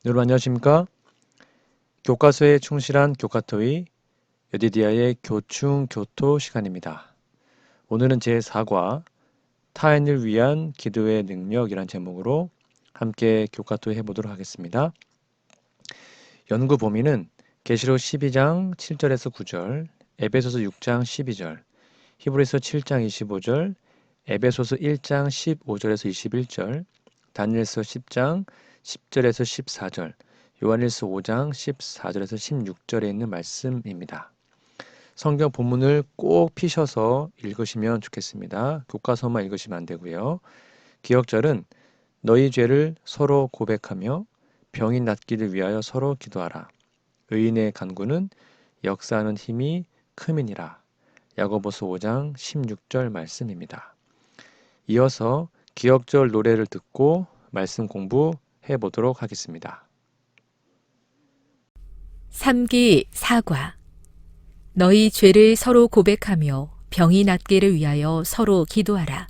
여러분 안녕하십니까? 교과서에 충실한 교과토의 여디디아의 교충교토 시간입니다. 오늘은 제4과 타인을 위한 기도의 능력이란 제목으로 함께 교과토 해보도록 하겠습니다. 연구 범위는 계시록 12장 7절에서 9절, 에베소서 6장 12절, 히브리서 7장 25절, 에베소서 1장 15절에서 21절, 다니엘서 10장 10절에서 14절, 요한일서 5장 14절에서 16절에 있는 말씀입니다. 성경 본문을 꼭 피셔서 읽으시면 좋겠습니다. 교과서만 읽으시면 안 되고요. 기억절은 너희 죄를 서로 고백하며 병이 낫기를 위하여 서로 기도하라. 의인의 간구는 역사하는 힘이 크민이라. 야고보서 5장 16절 말씀입니다. 이어서 기억절 노래를 듣고 말씀 공부해 보도록 하겠습니다. 3기 사과. 너희 죄를 서로 고백하며 병이 낫기를 위하여 서로 기도하라.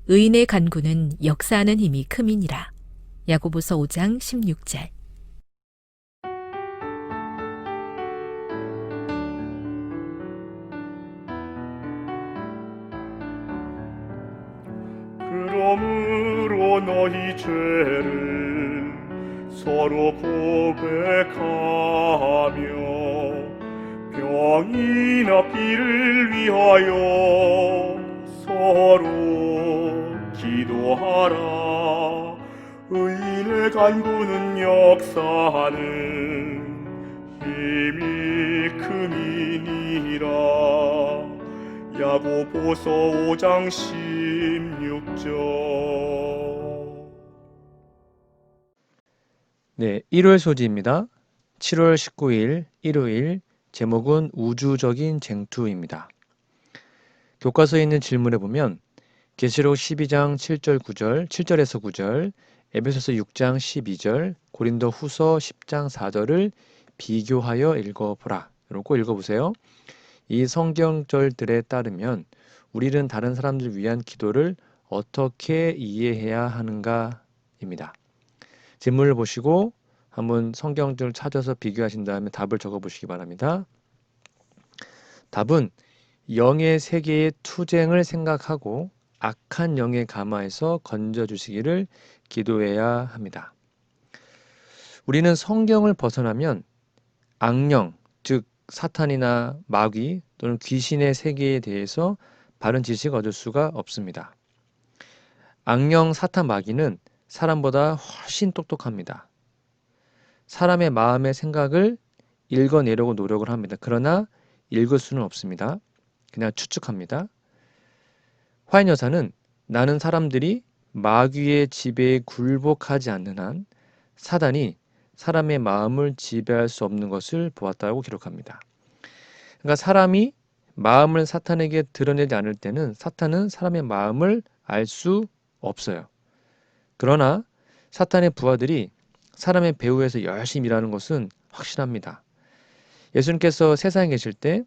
의인의 간구는 역사하는 힘이 크민이라. 야고보서 5장 16절. 그러므로 너희 죄를 서로 고백하며 병이 낫기를 위하여 서로 기도하라. 의인의 간구는 역사하는 힘이 크니라. 야고보서 5장 16절. 네, 1월 소지입니다. 7월 19일 일요일, 제목은 우주적인 쟁투입니다. 교과서에 있는 질문에 보면 계시록 12장 7절 9절, 7절에서 9절, 에베소서 6장 12절, 고린도 후서 10장 4절을 비교하여 읽어보라. 이러고 읽어보세요. 이 성경절들에 따르면 우리는 다른 사람들을 위한 기도를 어떻게 이해해야 하는가입니다. 질문을 보시고 한번 성경절 찾아서 비교하신 다음에 답을 적어보시기 바랍니다. 답은 영의 세계의 투쟁을 생각하고 악한 영의 가마에서 건져주시기를 기도해야 합니다. 우리는 성경을 벗어나면 악령, 즉 사탄이나 마귀 또는 귀신의 세계에 대해서 바른 지식을 얻을 수가 없습니다. 악령, 사탄, 마귀는 사람보다 훨씬 똑똑합니다. 사람의 마음의 생각을 읽어내려고 노력을 합니다. 그러나 읽을 수는 없습니다. 그냥 추측합니다. 화인 여사는 나는 사람들이 마귀의 지배에 굴복하지 않는 한 사단이 사람의 마음을 지배할 수 없는 것을 보았다고 기록합니다. 그러니까 사람이 마음을 사탄에게 드러내지 않을 때는 사탄은 사람의 마음을 알 수 없어요. 그러나 사탄의 부하들이 사람의 배후에서 열심히 일하는 것은 확실합니다. 예수님께서 세상에 계실 때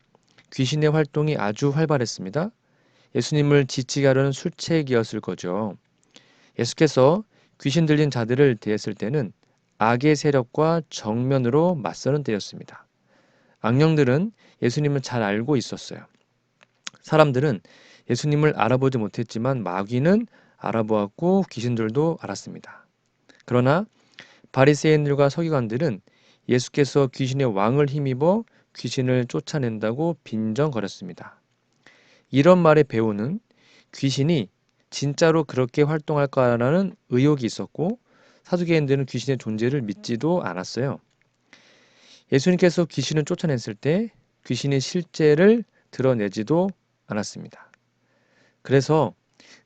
귀신의 활동이 아주 활발했습니다. 예수님을 지치게 하려는 술책이었을 거죠. 예수께서 귀신 들린 자들을 대했을 때는 악의 세력과 정면으로 맞서는 때였습니다. 악령들은 예수님을 잘 알고 있었어요. 사람들은 예수님을 알아보지 못했지만 마귀는 알아보았고 귀신들도 알았습니다. 그러나 바리새인들과 서기관들은 예수께서 귀신의 왕을 힘입어 귀신을 쫓아낸다고 빈정거렸습니다. 이런 말의 배우는 귀신이 진짜로 그렇게 활동할까라는 의혹이 있었고 사두개인들은 귀신의 존재를 믿지도 않았어요. 예수님께서 귀신을 쫓아냈을 때 귀신의 실제를 드러내지도 않았습니다. 그래서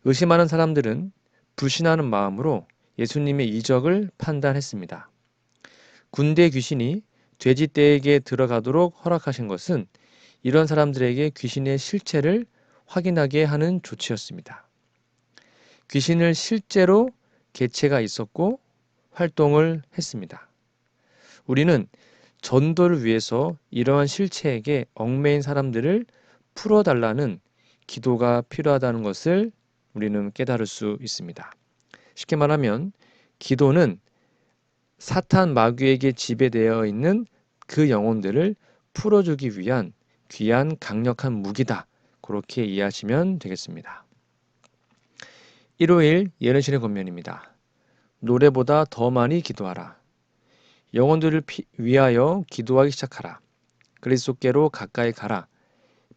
의심하는 사람들은 불신하는 마음으로 예수님의 이적을 판단했습니다. 군대 귀신이 돼지떼에게 들어가도록 허락하신 것은 이런 사람들에게 귀신의 실체를 확인하게 하는 조치였습니다. 귀신을 실제로 개체가 있었고 활동을 했습니다. 우리는 전도를 위해서 이러한 실체에게 얽매인 사람들을 풀어달라는 기도가 필요하다는 것을 우리는 깨달을 수 있습니다. 쉽게 말하면 기도는 사탄 마귀에게 지배되어 있는 그 영혼들을 풀어주기 위한 귀한 강력한 무기다. 그렇게 이해하시면 되겠습니다. 일요일 예언신의 권면입니다. 노래보다 더 많이 기도하라. 영혼들을 위하여 기도하기 시작하라. 그리스도께로 가까이 가라.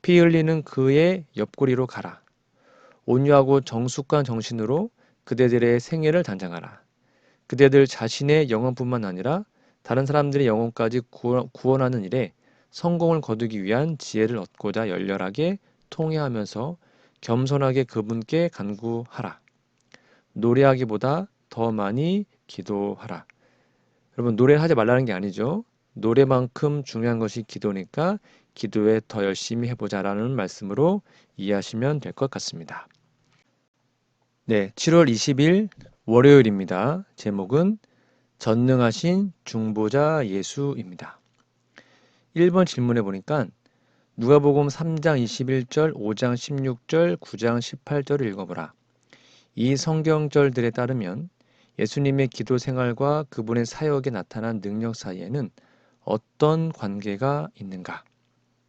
피 흘리는 그의 옆구리로 가라. 온유하고 정숙한 정신으로 그대들의 생애를 단장하라. 그대들 자신의 영혼뿐만 아니라 다른 사람들의 영혼까지 구원하는 일에 성공을 거두기 위한 지혜를 얻고자 열렬하게 통회하면서 겸손하게 그분께 간구하라. 노래하기보다 더 많이 기도하라. 여러분, 노래를 하지 말라는 게 아니죠. 노래만큼 중요한 것이 기도니까 기도에 더 열심히 해보자라는 말씀으로 이해하시면 될 것 같습니다. 네, 7월 20일 월요일입니다. 제목은 전능하신 중보자 예수입니다. 1번 질문해 보니까 누가복음 3장 21절, 5장 16절, 9장 18절을 읽어보라. 이 성경절들에 따르면 예수님의 기도 생활과 그분의 사역에 나타난 능력 사이에는 어떤 관계가 있는가?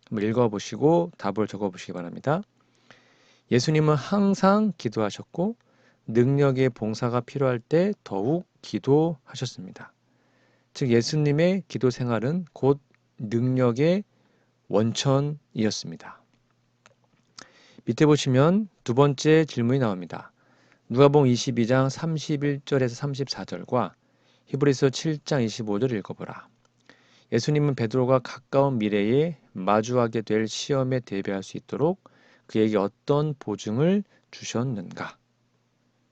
한번 읽어보시고 답을 적어보시기 바랍니다. 예수님은 항상 기도하셨고 능력의 봉사가 필요할 때 더욱 기도하셨습니다. 즉 예수님의 기도 생활은 곧 능력의 원천이었습니다. 밑에 보시면 두 번째 질문이 나옵니다. 누가복음 22장 31절에서 34절과 히브리서 7장 25절 읽어보라. 예수님은 베드로가 가까운 미래에 마주하게 될 시험에 대비할 수 있도록 그에게 어떤 보증을 주셨는가?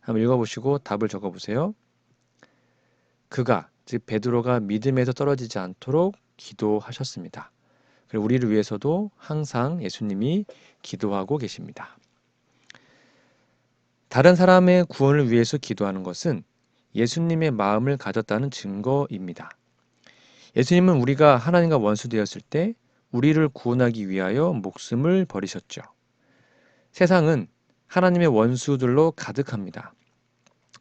한번 읽어보시고 답을 적어보세요. 그가, 즉 베드로가 믿음에서 떨어지지 않도록 기도하셨습니다. 그리고 우리를 위해서도 항상 예수님이 기도하고 계십니다. 다른 사람의 구원을 위해서 기도하는 것은 예수님의 마음을 가졌다는 증거입니다. 예수님은 우리가 하나님과 원수되었을 때 우리를 구원하기 위하여 목숨을 버리셨죠. 세상은 하나님의 원수들로 가득합니다.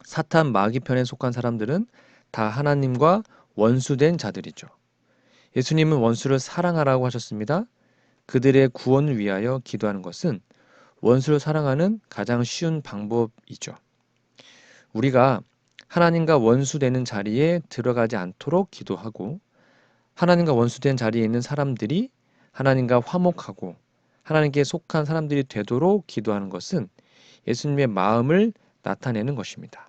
사탄 마귀 편에 속한 사람들은 다 하나님과 원수된 자들이죠. 예수님은 원수를 사랑하라고 하셨습니다. 그들의 구원을 위하여 기도하는 것은 원수를 사랑하는 가장 쉬운 방법이죠. 우리가 하나님과 원수되는 자리에 들어가지 않도록 기도하고 하나님과 원수된 자리에 있는 사람들이 하나님과 화목하고 하나님께 속한 사람들이 되도록 기도하는 것은 예수님의 마음을 나타내는 것입니다.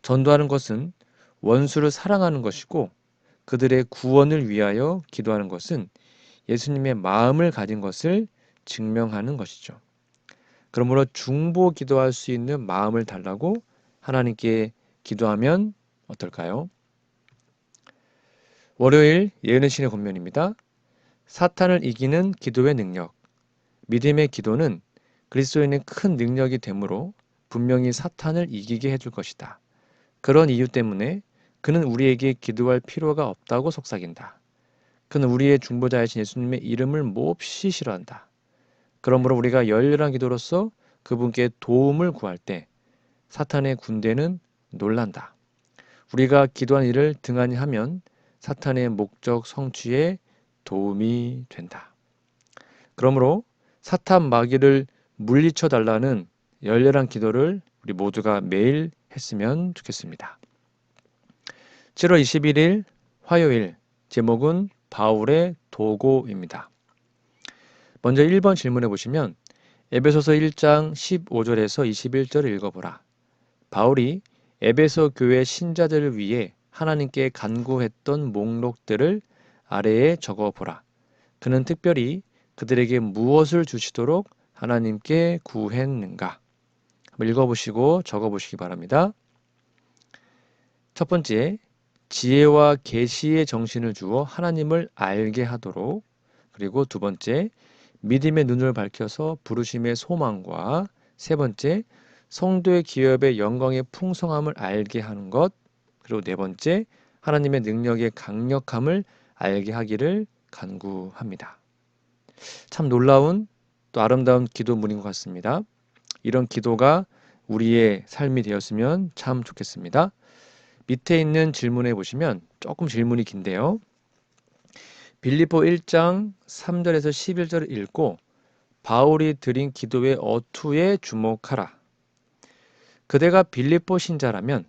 전도하는 것은 원수를 사랑하는 것이고 그들의 구원을 위하여 기도하는 것은 예수님의 마음을 가진 것을 증명하는 것이죠. 그러므로 중보 기도할 수 있는 마음을 달라고 하나님께 기도하면 어떨까요? 월요일 예언의 신의 권면입니다. 사탄을 이기는 기도의 능력. 믿음의 기도는 그리스도인의 큰 능력이 되므로 분명히 사탄을 이기게 해줄 것이다. 그런 이유 때문에 그는 우리에게 기도할 필요가 없다고 속삭인다. 그는 우리의 중보자이신 예수님의 이름을 몹시 싫어한다. 그러므로 우리가 열렬한 기도로서 그분께 도움을 구할 때 사탄의 군대는 놀란다. 우리가 기도한 일을 등한히 하면 사탄의 목적 성취에 도움이 된다. 그러므로 사탄 마귀를 물리쳐 달라는 열렬한 기도를 우리 모두가 매일 했으면 좋겠습니다. 7월 21일 화요일 제목은 바울의 도고입니다. 먼저 1번 질문해 보시면 에베소서 1장 15절에서 21절을 읽어보라. 바울이 에베소 교회 신자들을 위해 하나님께 간구했던 목록들을 아래에 적어보라. 그는 특별히 그들에게 무엇을 주시도록 하나님께 구했는가? 한번 읽어보시고 적어보시기 바랍니다. 첫 번째, 지혜와 계시의 정신을 주어 하나님을 알게 하도록. 그리고 두 번째, 믿음의 눈을 밝혀서 부르심의 소망과 세 번째, 성도의 기업의 영광의 풍성함을 알게 하는 것. 그리고 네 번째, 하나님의 능력의 강력함을 알게 하기를 간구합니다. 참 놀라운 또 아름다운 기도문인 것 같습니다. 이런 기도가 우리의 삶이 되었으면 참 좋겠습니다. 밑에 있는 질문에 보시면 조금 질문이 긴데요. 빌립보 1장 3절에서 11절을 읽고 바울이 드린 기도의 어투에 주목하라. 그대가 빌립보 신자라면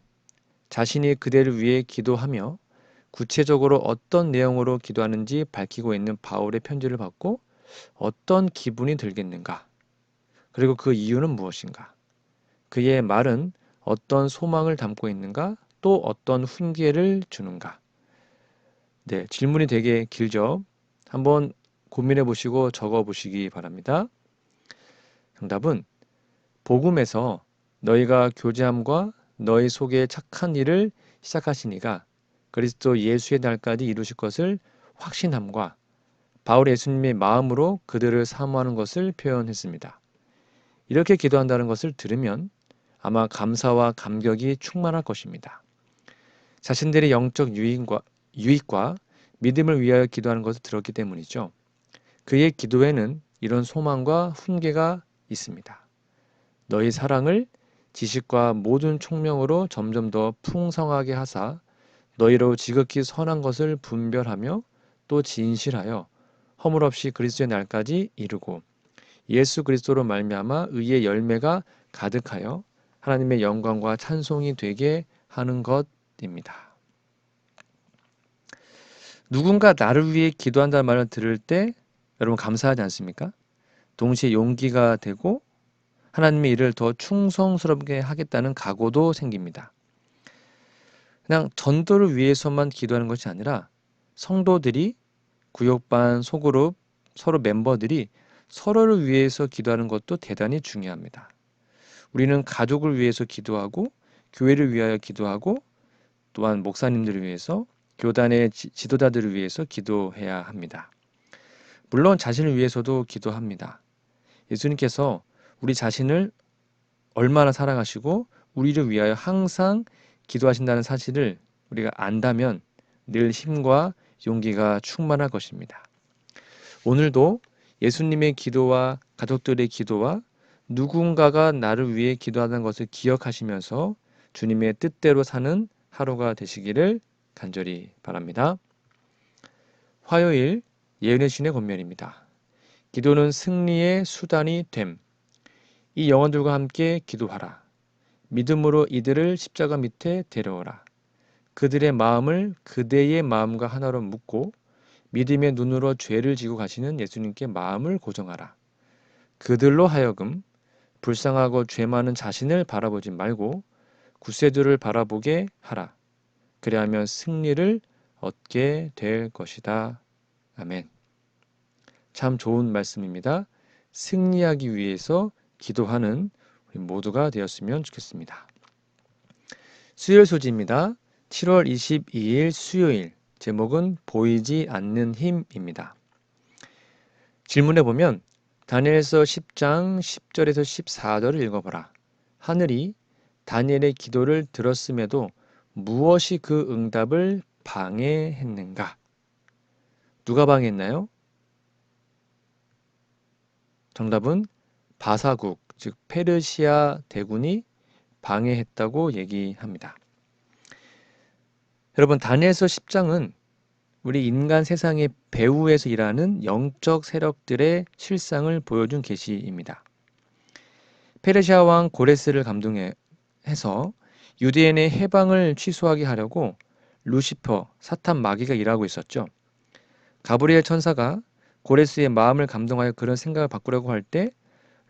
자신이 그대를 위해 기도하며 구체적으로 어떤 내용으로 기도하는지 밝히고 있는 바울의 편지를 받고 어떤 기분이 들겠는가? 그리고 그 이유는 무엇인가? 그의 말은 어떤 소망을 담고 있는가? 또 어떤 훈계를 주는가? 네, 질문이 되게 길죠? 한번 고민해 보시고 적어 보시기 바랍니다. 정답은 복음에서 너희가 교제함과 너희 속에 착한 일을 시작하시니가 그리스도 예수의 날까지 이루실 것을 확신함과 바울 예수님의 마음으로 그들을 사모하는 것을 표현했습니다. 이렇게 기도한다는 것을 들으면 아마 감사와 감격이 충만할 것입니다. 자신들의 영적 유익과 믿음을 위하여 기도하는 것을 들었기 때문이죠. 그의 기도에는 이런 소망과 훈계가 있습니다. 너희 사랑을 지식과 모든 총명으로 점점 더 풍성하게 하사 너희로 지극히 선한 것을 분별하며 또 진실하여 허물 없이 그리스도의 날까지 이루고 예수 그리스도로 말미암아 의의 열매가 가득하여 하나님의 영광과 찬송이 되게 하는 것입니다. 누군가 나를 위해 기도한다는 말을 들을 때 여러분 감사하지 않습니까? 동시에 용기가 되고 하나님의 일을 더 충성스럽게 하겠다는 각오도 생깁니다. 그냥 전도를 위해서만 기도하는 것이 아니라 성도들이 구역반, 소그룹, 서로 멤버들이 서로를 위해서 기도하는 것도 대단히 중요합니다. 우리는 가족을 위해서 기도하고 교회를 위하여 기도하고 또한 목사님들을 위해서 교단의 지도자들을 위해서 기도해야 합니다. 물론 자신을 위해서도 기도합니다. 예수님께서 우리 자신을 얼마나 사랑하시고 우리를 위하여 항상 기도하신다는 사실을 우리가 안다면 늘 힘과 용기가 충만할 것입니다. 오늘도 예수님의 기도와 가족들의 기도와 누군가가 나를 위해 기도하는 것을 기억하시면서 주님의 뜻대로 사는 하루가 되시기를 간절히 바랍니다. 화요일 예언의 신의 권면입니다. 기도는 승리의 수단이 됨. 이 영혼들과 함께 기도하라. 믿음으로 이들을 십자가 밑에 데려오라. 그들의 마음을 그대의 마음과 하나로 묶고 믿음의 눈으로 죄를 지고 가시는 예수님께 마음을 고정하라. 그들로 하여금 불쌍하고 죄 많은 자신을 바라보지 말고 구세주를 바라보게 하라. 그리하면 승리를 얻게 될 것이다. 아멘. 참 좋은 말씀입니다. 승리하기 위해서 기도하는 우리 모두가 되었으면 좋겠습니다. 수요일 소지입니다. 7월 22일 수요일 제목은 보이지 않는 힘입니다. 질문해 보면 다니엘서 10장 10절에서 14절을 읽어보라. 하늘이 다니엘의 기도를 들었음에도 무엇이 그 응답을 방해했는가? 누가 방해했나요? 정답은 바사국, 즉 페르시아 대군이 방해했다고 얘기합니다. 여러분, 다니엘서 10장은 우리 인간 세상의 배후에서 일하는 영적 세력들의 실상을 보여준 계시입니다. 페르시아 왕 고레스를 감동해서 유대인의 해방을 취소하게 하려고 루시퍼, 사탄 마귀가 일하고 있었죠. 가브리엘 천사가 고레스의 마음을 감동하여 그런 생각을 바꾸려고 할 때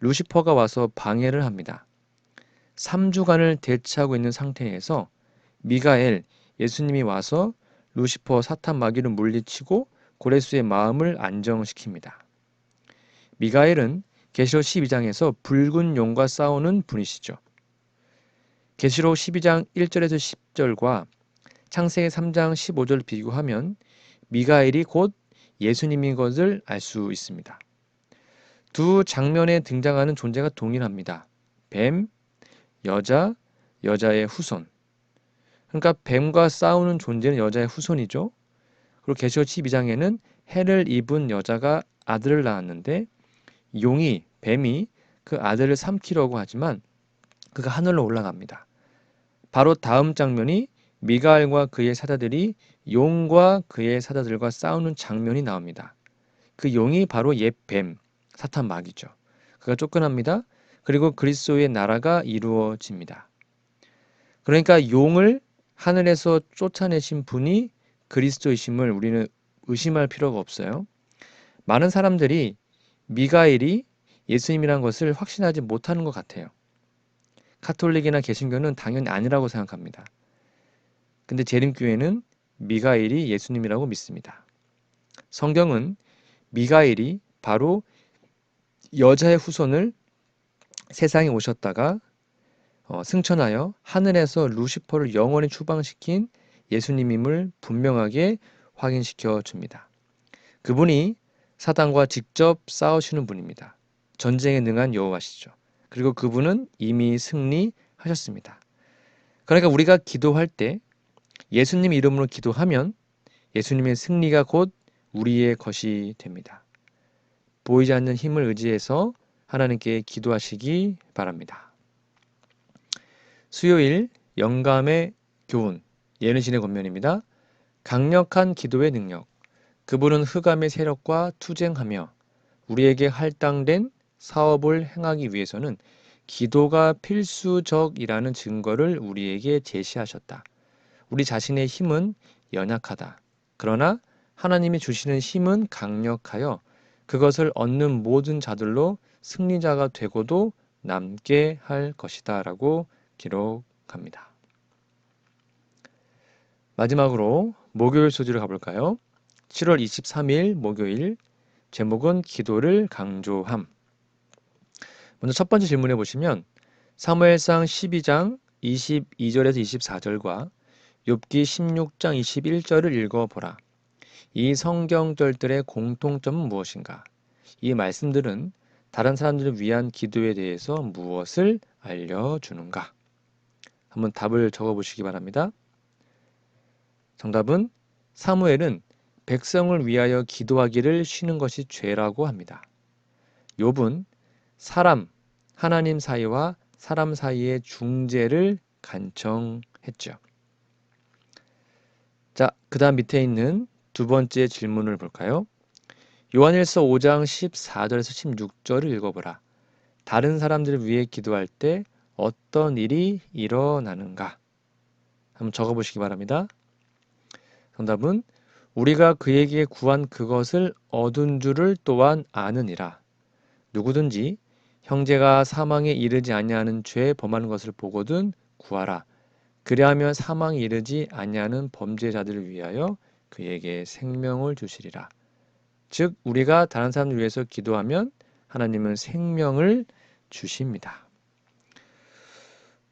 루시퍼가 와서 방해를 합니다. 3주간을 대치하고 있는 상태에서 미가엘, 예수님이 와서 루시퍼, 사탄 마귀를 물리치고 고레스의 마음을 안정시킵니다. 미가엘은 계시록 12장에서 붉은 용과 싸우는 분이시죠. 계시록 12장 1절에서 10절과 창세기 3장 15절을 비교하면 미가엘이 곧 예수님인 것을 알 수 있습니다. 두 장면에 등장하는 존재가 동일합니다. 뱀, 여자, 여자의 후손. 그러니까 뱀과 싸우는 존재는 여자의 후손이죠. 그리고 계시록 12장에는 해를 입은 여자가 아들을 낳았는데 용이, 뱀이 그 아들을 삼키려고 하지만 그가 하늘로 올라갑니다. 바로 다음 장면이 미가엘과 그의 사자들이 용과 그의 사자들과 싸우는 장면이 나옵니다. 그 용이 바로 옛 뱀, 사탄 마귀죠. 그가 쫓겨납니다. 그리고 그리스도의 나라가 이루어집니다. 그러니까 용을 하늘에서 쫓아내신 분이 그리스도이심을 우리는 의심할 필요가 없어요. 많은 사람들이 미가엘이 예수님이란 것을 확신하지 못하는 것 같아요. 카톨릭이나 개신교는 당연히 아니라고 생각합니다. 근데 재림교회는 미가엘이 예수님이라고 믿습니다. 성경은 미가엘이 바로 여자의 후손을 세상에 오셨다가 승천하여 하늘에서 루시퍼를 영원히 추방시킨 예수님임을 분명하게 확인시켜 줍니다. 그분이 사단과 직접 싸우시는 분입니다. 전쟁에 능한 여호와시죠. 그리고 그분은 이미 승리하셨습니다. 그러니까 우리가 기도할 때 예수님 이름으로 기도하면 예수님의 승리가 곧 우리의 것이 됩니다. 보이지 않는 힘을 의지해서 하나님께 기도하시기 바랍니다. 수요일 영감의 교훈 예능신의 권면입니다. 강력한 기도의 능력. 그분은 흑암의 세력과 투쟁하며 우리에게 할당된 사업을 행하기 위해서는 기도가 필수적이라는 증거를 우리에게 제시하셨다. 우리 자신의 힘은 연약하다. 그러나 하나님이 주시는 힘은 강력하여 그것을 얻는 모든 자들로 승리자가 되고도 남게 할 것이다 라고 기록합니다. 마지막으로 목요일 소지로 가볼까요? 7월 23일 목요일 제목은 기도를 강조함. 먼저 첫 번째 질문해 보시면 사무엘상 12장 22절에서 24절과 욥기 16장 21절을 읽어보라. 이 성경절들의 공통점은 무엇인가? 이 말씀들은 다른 사람들을 위한 기도에 대해서 무엇을 알려주는가? 한번 답을 적어보시기 바랍니다. 정답은 사무엘은 백성을 위하여 기도하기를 쉬는 것이 죄라고 합니다. 욥은 하나님 사이와 사람 사이의 중재를 간청했죠. 자, 그 다음 밑에 있는 두 번째 질문을 볼까요? 요한일서 5장 14절에서 16절을 읽어보라. 다른 사람들을 위해 기도할 때 어떤 일이 일어나는가? 한번 적어보시기 바랍니다. 정답은 우리가 그에게 구한 그것을 얻은 줄을 또한 아느니라. 누구든지 형제가 사망에 이르지 아니하는 죄 범하는 것을 보거든 구하라. 그리하면 사망에 이르지 아니하는 범죄자들을 위하여 그에게 생명을 주시리라. 즉 우리가 다른 사람을 위해서 기도하면 하나님은 생명을 주십니다.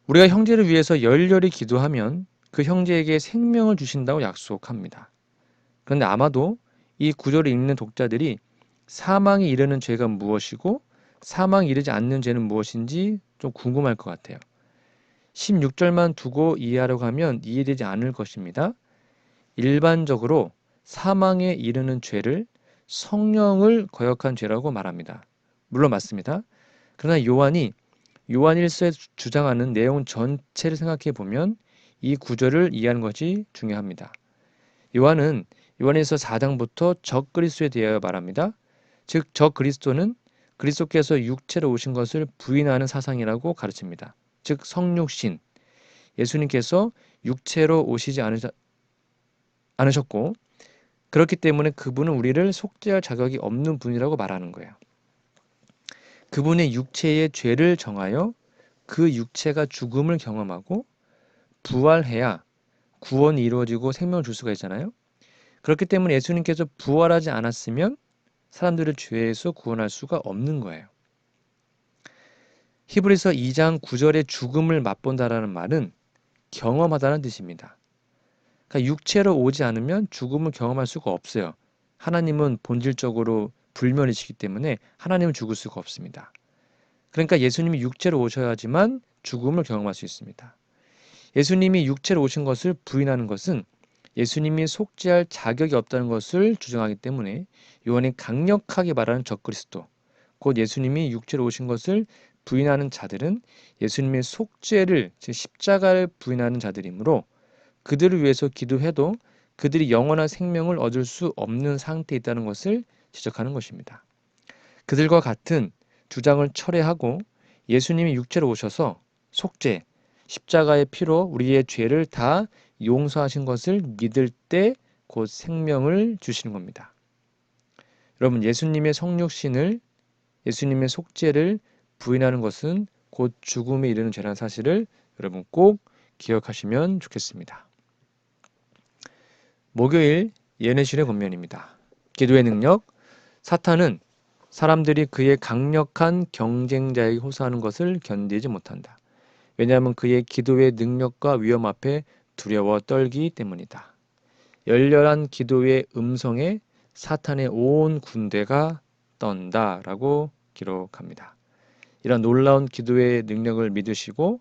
우리가 형제를 위해서 열렬히 기도하면 그 형제에게 생명을 주신다고 약속합니다. 그런데 아마도 이 구절을 읽는 독자들이 사망에 이르는 죄가 무엇이고 사망에 이르지 않는 죄는 무엇인지 좀 궁금할 것 같아요. 16절만 두고 이해하려고 하면 이해되지 않을 것입니다. 일반적으로 사망에 이르는 죄를 성령을 거역한 죄라고 말합니다. 물론 맞습니다. 그러나 요한이 요한일서에 주장하는 내용 전체를 생각해 보면 이 구절을 이해하는 것이 중요합니다. 요한은 요한일서 4장부터 적그리스도에 대하여 말합니다. 즉 적그리스도는 그리스도께서 육체로 오신 것을 부인하는 사상이라고 가르칩니다. 즉 성육신, 예수님께서 육체로 오시지 않으셨고 그렇기 때문에 그분은 우리를 속죄할 자격이 없는 분이라고 말하는 거예요. 그분의 육체의 죄를 정하여 그 육체가 죽음을 경험하고 부활해야 구원이 이루어지고 생명을 줄 수가 있잖아요. 그렇기 때문에 예수님께서 부활하지 않았으면 사람들을 죄에서 구원할 수가 없는 거예요. 히브리서 2장 9절에 죽음을 맛본다라는 말은 경험하다는 뜻입니다. 그러니까 육체로 오지 않으면 죽음을 경험할 수가 없어요. 하나님은 본질적으로 불멸이시기 때문에 하나님은 죽을 수가 없습니다. 그러니까 예수님이 육체로 오셔야지만 죽음을 경험할 수 있습니다. 예수님이 육체로 오신 것을 부인하는 것은 예수님이 속죄할 자격이 없다는 것을 주장하기 때문에 요한이 강력하게 말하는 적그리스도, 곧 예수님이 육체로 오신 것을 부인하는 자들은 예수님의 속죄를, 즉 십자가를 부인하는 자들이므로 그들을 위해서 기도해도 그들이 영원한 생명을 얻을 수 없는 상태에 있다는 것을 지적하는 것입니다. 그들과 같은 주장을 철회하고 예수님이 육체로 오셔서 속죄, 십자가의 피로 우리의 죄를 다 용서하신 것을 믿을 때 곧 생명을 주시는 겁니다. 여러분, 예수님의 성육신을, 예수님의 속죄를 부인하는 것은 곧 죽음에 이르는 죄라는 사실을 여러분 꼭 기억하시면 좋겠습니다. 목요일 예내실의 권면입니다. 기도의 능력. 사탄은 사람들이 그의 강력한 경쟁자에게 호소하는 것을 견디지 못한다. 왜냐하면 그의 기도의 능력과 위험 앞에 두려워 떨기 때문이다. 열렬한 기도의 음성에 사탄의 온 군대가 떤다라고 기록합니다. 이런 놀라운 기도의 능력을 믿으시고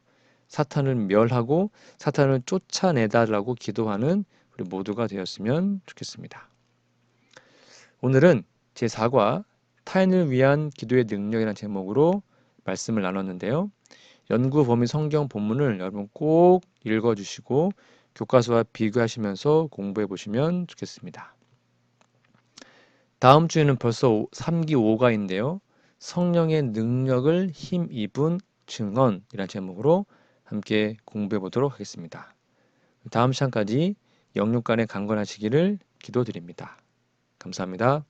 사탄을 멸하고 사탄을 쫓아내달라고 기도하는 우리 모두가 되었으면 좋겠습니다. 오늘은 제4과 타인을 위한 기도의 능력이라는 제목으로 말씀을 나눴는데요. 연구 범위 성경 본문을 여러분 꼭 읽어주시고 교과서와 비교하시면서 공부해 보시면 좋겠습니다. 다음 주에는 벌써 3기 5가인데요. 성령의 능력을 힘입은 증언이라는 제목으로 함께 공부해 보도록 하겠습니다. 다음 시간까지 영육간에 강건하시기를 기도드립니다. 감사합니다.